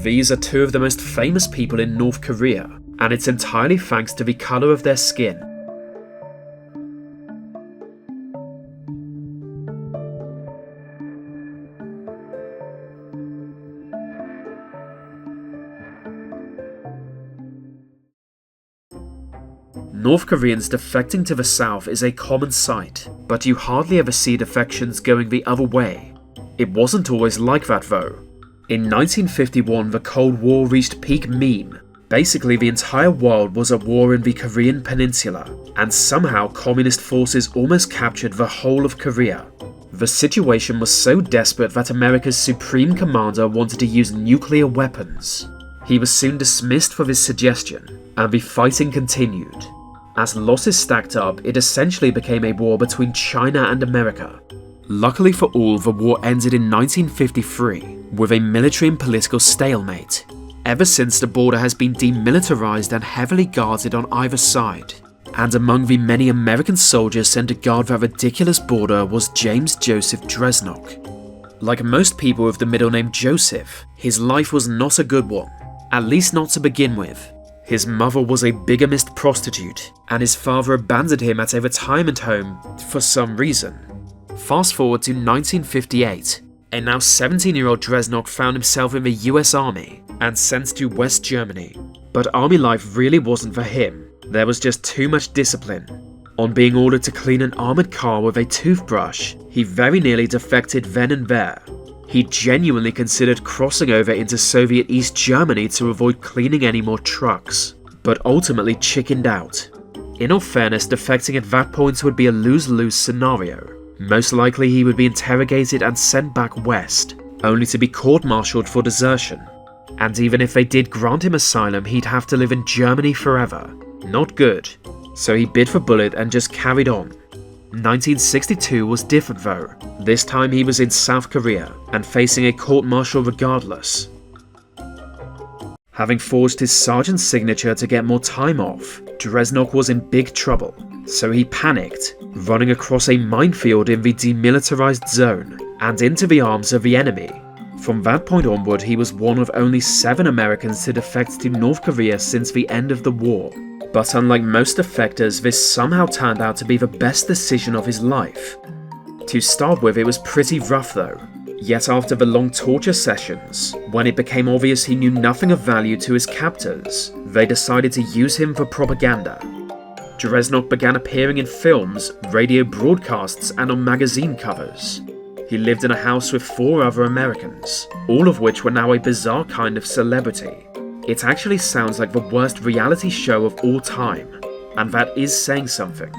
These are two of the most famous people in North Korea, and it's entirely thanks to the colour of their skin. North Koreans defecting to the south is a common sight, but you hardly ever see defections going the other way. It wasn't always like that though. In 1951, the Cold War reached peak meme. Basically, the entire world was at war in the Korean peninsula, and somehow communist forces almost captured the whole of Korea. The situation was so desperate that America's supreme commander wanted to use nuclear weapons. He was soon dismissed for this suggestion, and the fighting continued. As losses stacked up, it essentially became a war between China and America. Luckily for all, the war ended in 1953 with a military and political stalemate. Ever since, the border has been demilitarized and heavily guarded on either side. And among the many American soldiers sent to guard that ridiculous border was James Joseph Dresnok. Like most people with the middle name Joseph, his life was not a good one, at least not to begin with. His mother was a bigamist prostitute, and his father abandoned him at a retirement home for some reason. Fast forward to 1958, a now 17-year-old Dresnok found himself in the US Army and sent to West Germany. But army life really wasn't for him. There was just too much discipline. On being ordered to clean an armoured car with a toothbrush, he very nearly defected then and there. He genuinely considered crossing over into Soviet East Germany to avoid cleaning any more trucks, but ultimately chickened out. In all fairness, defecting at that point would be a lose-lose scenario. Most likely he would be interrogated and sent back west, only to be court-martialed for desertion. And even if they did grant him asylum, he'd have to live in Germany forever. Not good. So he bit the bullet and just carried on. 1962 was different though. This time he was in South Korea and facing a court-martial regardless. Having forged his sergeant's signature to get more time off, Dresnok was in big trouble, so he panicked, running across a minefield in the demilitarized zone and into the arms of the enemy. From that point onward, he was one of only 7 Americans to defect to North Korea since the end of the war. But unlike most defectors, this somehow turned out to be the best decision of his life. To start with, it was pretty rough though. Yet after the long torture sessions, when it became obvious he knew nothing of value to his captors, they decided to use him for propaganda. Dresnok began appearing in films, radio broadcasts, and on magazine covers. He lived in a house with 4 other Americans, all of which were now a bizarre kind of celebrity. It actually sounds like the worst reality show of all time, and that is saying something.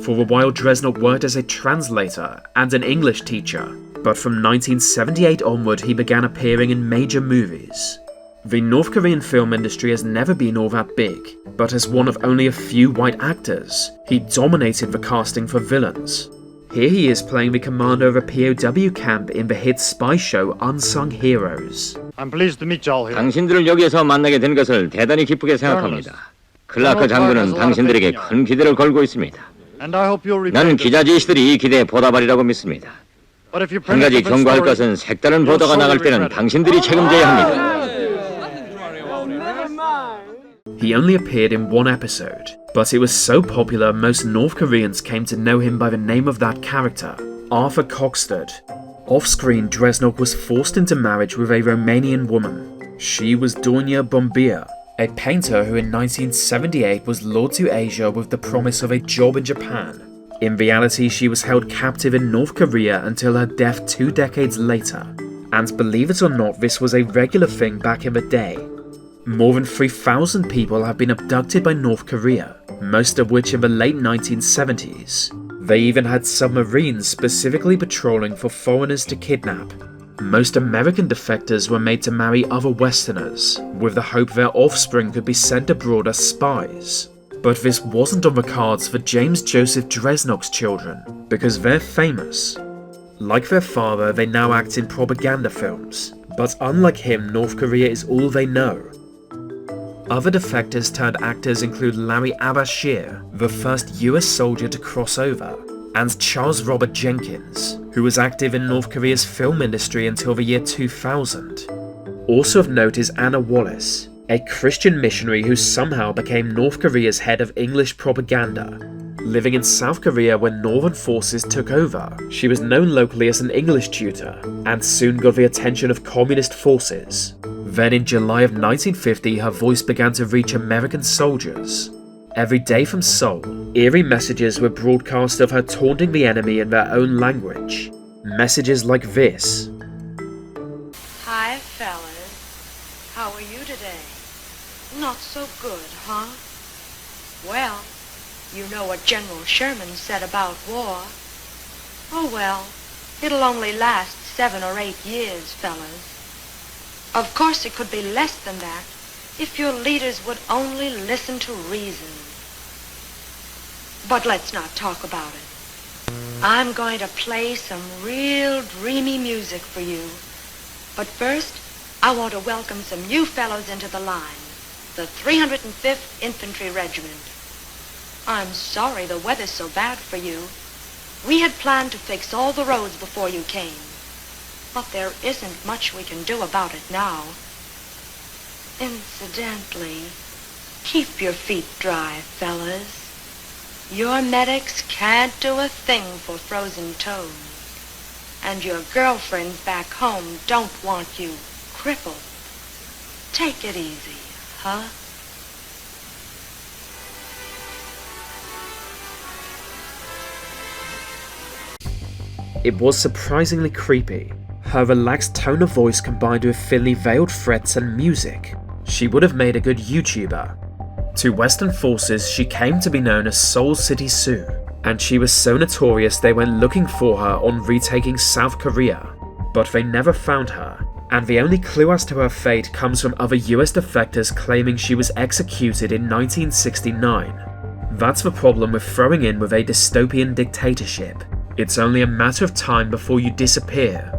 For a while, Dresnok worked as a translator and an English teacher, but from 1978 onward he began appearing in major movies. The North Korean film industry has never been all that big, but as one of only a few white actors, he dominated the casting for villains. Here he is playing the commander of a POW camp in the hit spy show Unsung Heroes. I'm pleased to meet you all here. 당신들을 여기에서 만나게 된 것을 대단히 기쁘게 생각합니다. 클라크 장군은 당신들에게 큰 기대를 걸고 있습니다. And I hope you'll 나는 기자 지시들이 이 기대에 보답하리라고 믿습니다. 한 가지 경고할 것은 색다른 보도가 나갈 때는 당신들이 책임져야 합니다. He only appeared in 1 episode, but it was so popular most North Koreans came to know him by the name of that character, Arthur Cockstead. Off-screen, Dresnok was forced into marriage with a Romanian woman. She was Doina Bombia, a painter who in 1978 was lured to Asia with the promise of a job in Japan. In reality, she was held captive in North Korea until her death 2 decades later. And believe it or not, this was a regular thing back in the day. More than 3,000 people have been abducted by North Korea, most of which in the late 1970s. They even had submarines specifically patrolling for foreigners to kidnap. Most American defectors were made to marry other Westerners, with the hope their offspring could be sent abroad as spies. But this wasn't on the cards for James Joseph Dresnok's children, because they're famous. Like their father, they now act in propaganda films, but unlike him, North Korea is all they know. Other defectors turned actors include Larry Abashir, the first US soldier to cross over, and Charles Robert Jenkins, who was active in North Korea's film industry until the year 2000. Also of note is Anna Wallace, a Christian missionary who somehow became North Korea's head of English propaganda. Living in South Korea when Northern forces took over, she was known locally as an English tutor, and soon got the attention of communist forces. Then in July of 1950, her voice began to reach American soldiers. Every day from Seoul, eerie messages were broadcast of her taunting the enemy in their own language. Messages like this. Hi, fellas. How are you today? Not so good, huh? Well, you know what General Sherman said about war. Oh well, it'll only last 7 or 8 years, fellas. Of course it could be less than that, if your leaders would only listen to reason. But let's not talk about it. I'm going to play some real dreamy music for you. But first, I want to welcome some new fellows into the line, the 305th Infantry Regiment. I'm sorry the weather's so bad for you. We had planned to fix all the roads before you came, but there isn't much we can do about it now. Incidentally, keep your feet dry, fellas. Your medics can't do a thing for frozen toes, and your girlfriends back home don't want you crippled. Take it easy, huh? It was surprisingly creepy. Her relaxed tone of voice combined with thinly veiled threats and music. She would have made a good YouTuber. To Western forces, she came to be known as Seoul City Sue, and she was so notorious they went looking for her on retaking South Korea. But they never found her, and the only clue as to her fate comes from other US defectors claiming she was executed in 1969. That's the problem with throwing in with a dystopian dictatorship. It's only a matter of time before you disappear,